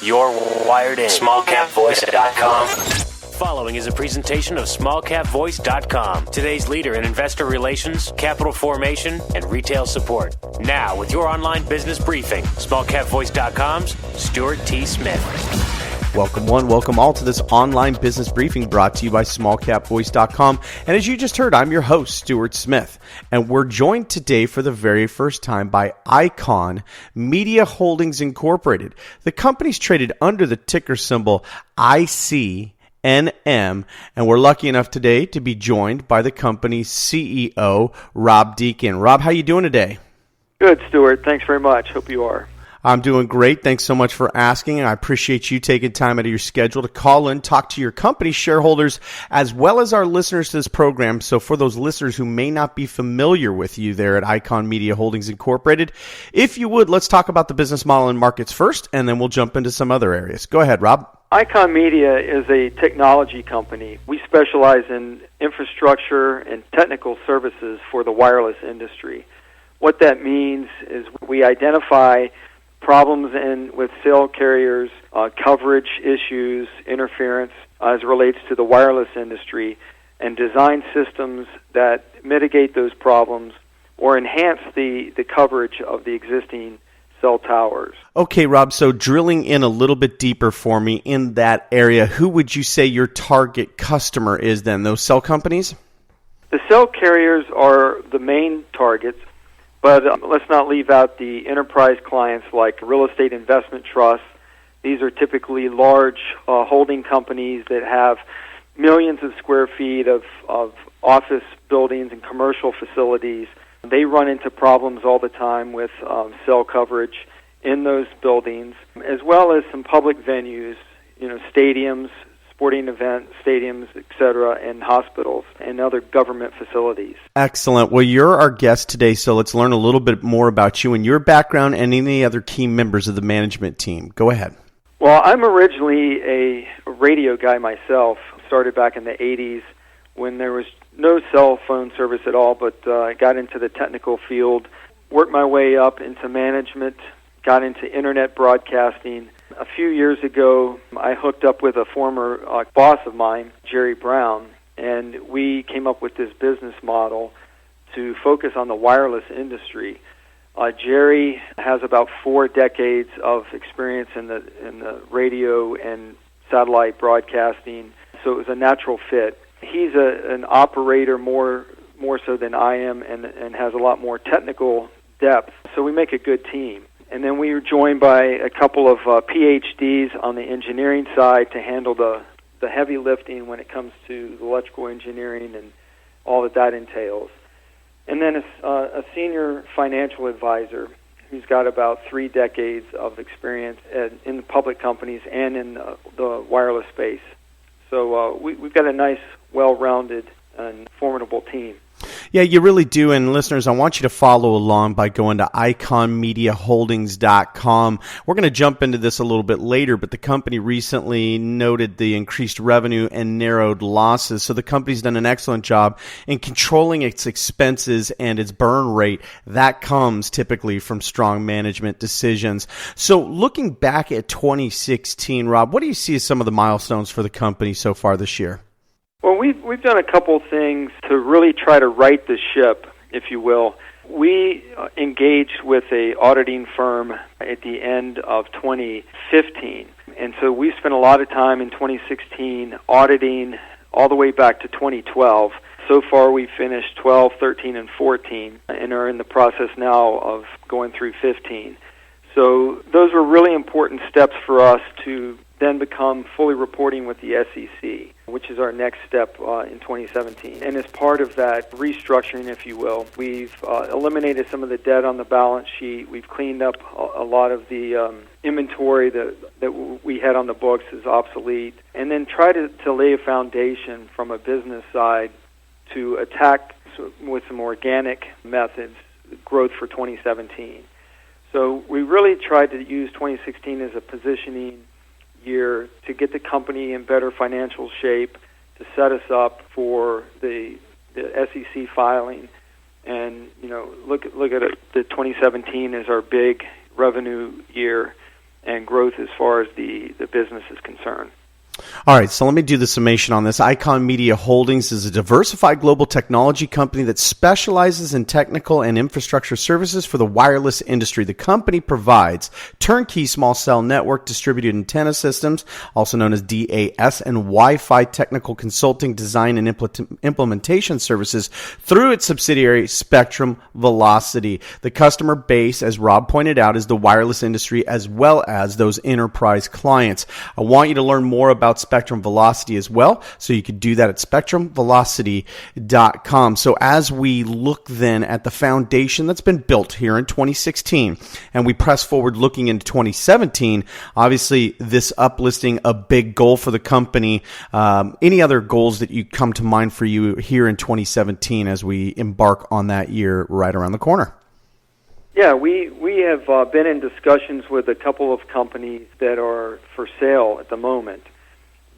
You're wired in. SmallCapVoice.com. Following is a presentation of SmallCapVoice.com, today's leader in investor relations, capital formation, and retail support. Now, with your online business briefing, SmallCapVoice.com's Stuart T. Smith. Welcome one, welcome all to this online business briefing brought to you by SmallCapVoice.com. And as you just heard, I'm your host, Stuart Smith. And we're joined today for the very first time by ICON Media Holdings Incorporated. The company's traded under the ticker symbol ICNM, and we're lucky enough today to be joined by the company's CEO, Rob Deakin. Rob, how you doing today? Good, Stuart. Thanks very much. Hope you are. I'm doing great. Thanks so much for asking. I appreciate you taking time out of your schedule to call in, talk to your company shareholders, as well as our listeners to this program. So for those listeners who may not be familiar with you there at Icon Media Holdings Incorporated, if you would, let's talk about the business model and markets first, and then we'll jump into some other areas. Go ahead, Rob. Icon Media is a technology company. We specialize in infrastructure and technical services for the wireless industry. What that means is we identify problems with cell carriers, coverage issues, interference as it relates to the wireless industry, and design systems that mitigate those problems or enhance the coverage of the existing cell towers. Okay, Rob, so drilling in a little bit deeper for me in that area, who would you say your target customer is then, those cell companies? The cell carriers are the main targets. But let's not leave out the enterprise clients like real estate investment trusts. These are typically large holding companies that have millions of square feet of office buildings and commercial facilities. They run into problems all the time with cell coverage in those buildings, as well as some public venues, stadiums, sporting event stadiums, etc., and hospitals and other government facilities. Excellent. Well, you're our guest today, so let's learn a little bit more about you and your background and any other key members of the management team. Go ahead. Well, I'm originally a radio guy myself. Started back in the 80s when there was no cell phone service at all, but I got into the technical field, worked my way up into management, got into internet broadcasting. A few years ago, I hooked up with a former boss of mine, Jerry Brown, and we came up with this business model to focus on the wireless industry. Jerry has about 4 decades of experience in the radio and satellite broadcasting, so it was a natural fit. He's an operator more so than I am and has a lot more technical depth, so we make a good team. And then we were joined by a couple of PhDs on the engineering side to handle the heavy lifting when it comes to electrical engineering and all that entails. And then a senior financial advisor who's got about 3 decades of experience in the public companies and in the wireless space. So we've got a nice, well-rounded and formidable team. Yeah, you really do. And listeners, I want you to follow along by going to iconmediaholdings.com. We're going to jump into this a little bit later, but the company recently noted the increased revenue and narrowed losses. So the company's done an excellent job in controlling its expenses and its burn rate. That comes typically from strong management decisions. So looking back at 2016, Rob, what do you see as some of the milestones for the company so far this year? Well, we've done a couple things to really try to right the ship, if you will. We engaged with a auditing firm at the end of 2015, and so we spent a lot of time in 2016 auditing all the way back to 2012. So far, we finished 12, 13, and 14, and are in the process now of going through 15. So those were really important steps for us to then become fully reporting with the SEC, which is our next step in 2017. And as part of that restructuring, if you will, we've eliminated some of the debt on the balance sheet. We've cleaned up a lot of the inventory that we had on the books is obsolete, and then try to lay a foundation from a business side to attack with some organic methods growth for 2017. So we really tried to use 2016 as a positioning year to get the company in better financial shape, to set us up for the SEC filing, and look at it, the 2017 as our big revenue year, and growth as far as the business is concerned. All right, so let me do the summation on this. Icon Media Holdings is a diversified global technology company that specializes in technical and infrastructure services for the wireless industry. The company provides turnkey small cell network distributed antenna systems, also known as DAS, and Wi-Fi technical consulting, design, and implementation services through its subsidiary Spectrum Velocity. The customer base, as Rob pointed out, is the wireless industry as well as those enterprise clients. I want you to learn more about Spectrum Velocity as well, so you could do that at spectrumvelocity.com. So as we look then at the foundation that's been built here in 2016, and we press forward looking into 2017, obviously this uplisting a big goal for the company. Any other goals that you come to mind for you here in 2017 as we embark on that year right around the corner? Yeah, we have been in discussions with a couple of companies that are for sale at the moment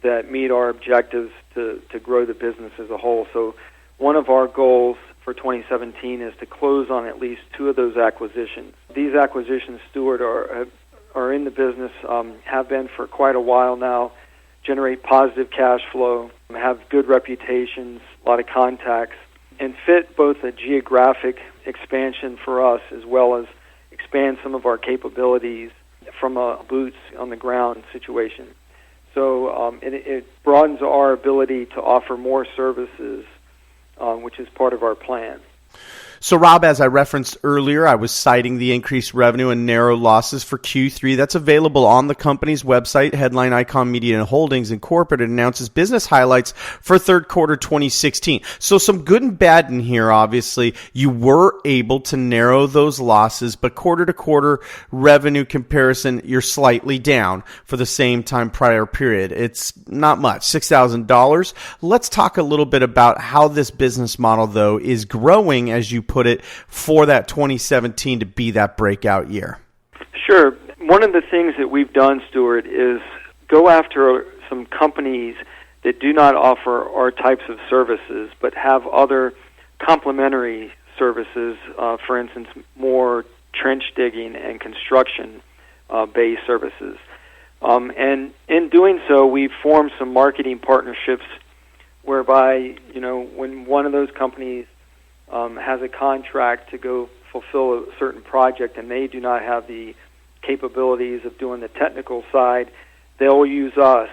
that meet our objectives to grow the business as a whole. So one of our goals for 2017 is to close on at least 2 of those acquisitions. These acquisitions, Stuart, are in the business, have been for quite a while now, generate positive cash flow, have good reputations, a lot of contacts, and fit both a geographic expansion for us as well as expand some of our capabilities from a boots on the ground situation. So it broadens our ability to offer more services, which is part of our plan. So, Rob, as I referenced earlier, I was citing the increased revenue and narrow losses for Q3. That's available on the company's website. Headline Icon Media Holdings Incorporated announces business highlights for third quarter 2016. So some good and bad in here, obviously. You were able to narrow those losses, but quarter-to-quarter revenue comparison, you're slightly down for the same time prior period. It's not much, $6,000. Let's talk a little bit about how this business model, though, is growing, as you put it, for that 2017 to be that breakout year. Sure. One of the things that we've done, Stuart, is go after some companies that do not offer our types of services but have other complementary services, for instance, more trench digging and construction-based services. And in doing so, we've formed some marketing partnerships whereby, when one of those companies has a contract to go fulfill a certain project and they do not have the capabilities of doing the technical side, they'll use us.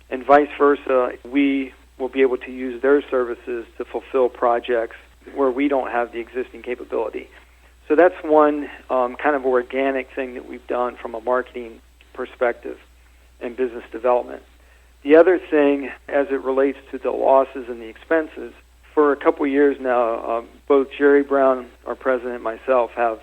And vice versa, we will be able to use their services to fulfill projects where we don't have the existing capability. So that's one kind of organic thing that we've done from a marketing perspective and business development. The other thing, as it relates to the losses and the expenses, for a couple of years now, both Jerry Brown, our president, and myself have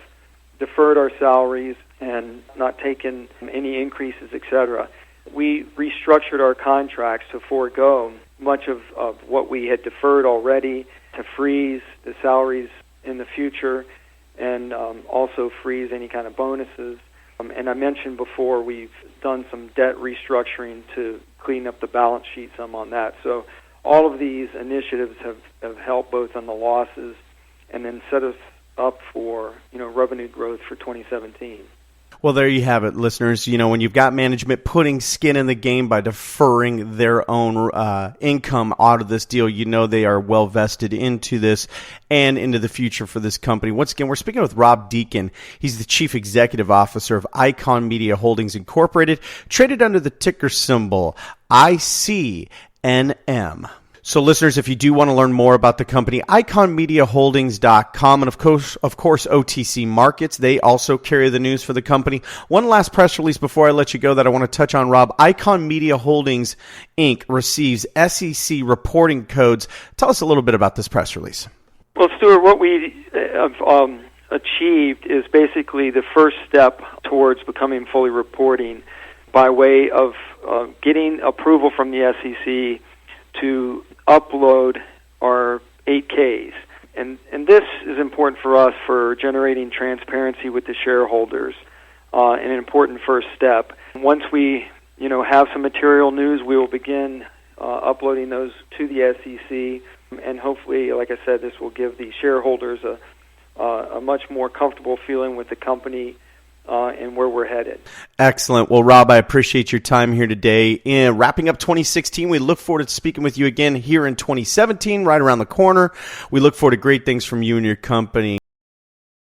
deferred our salaries and not taken any increases, etc. We restructured our contracts to forego much of what we had deferred already, to freeze the salaries in the future, and also freeze any kind of bonuses. And I mentioned before, we've done some debt restructuring to clean up the balance sheet some on that. So all of these initiatives have helped both on the losses and then set us up for revenue growth for 2017. Well, there you have it, listeners. When you've got management putting skin in the game by deferring their own income out of this deal, they are well vested into this and into the future for this company. Once again, we're speaking with Rob Deakin. He's the Chief Executive Officer of Icon Media Holdings Incorporated, traded under the ticker symbol ICNM. So listeners, if you do want to learn more about the company, iconmediaholdings.com, and of course, OTC Markets, they also carry the news for the company. One last press release before I let you go that I want to touch on, Rob. Icon Media Holdings, Inc. receives SEC reporting codes. Tell us a little bit about this press release. Well, Stuart, what we have achieved is basically the first step towards becoming fully reporting by way of getting approval from the SEC to upload our 8Ks. And this is important for us for generating transparency with the shareholders, an important first step. Once we have some material news, we will begin uploading those to the SEC, and hopefully, like I said, this will give the shareholders a much more comfortable feeling with the company and where we're headed. Excellent. Well, Rob, I appreciate your time here today. In wrapping up 2016, we look forward to speaking with you again here in 2017, right around the corner. We look forward to great things from you and your company.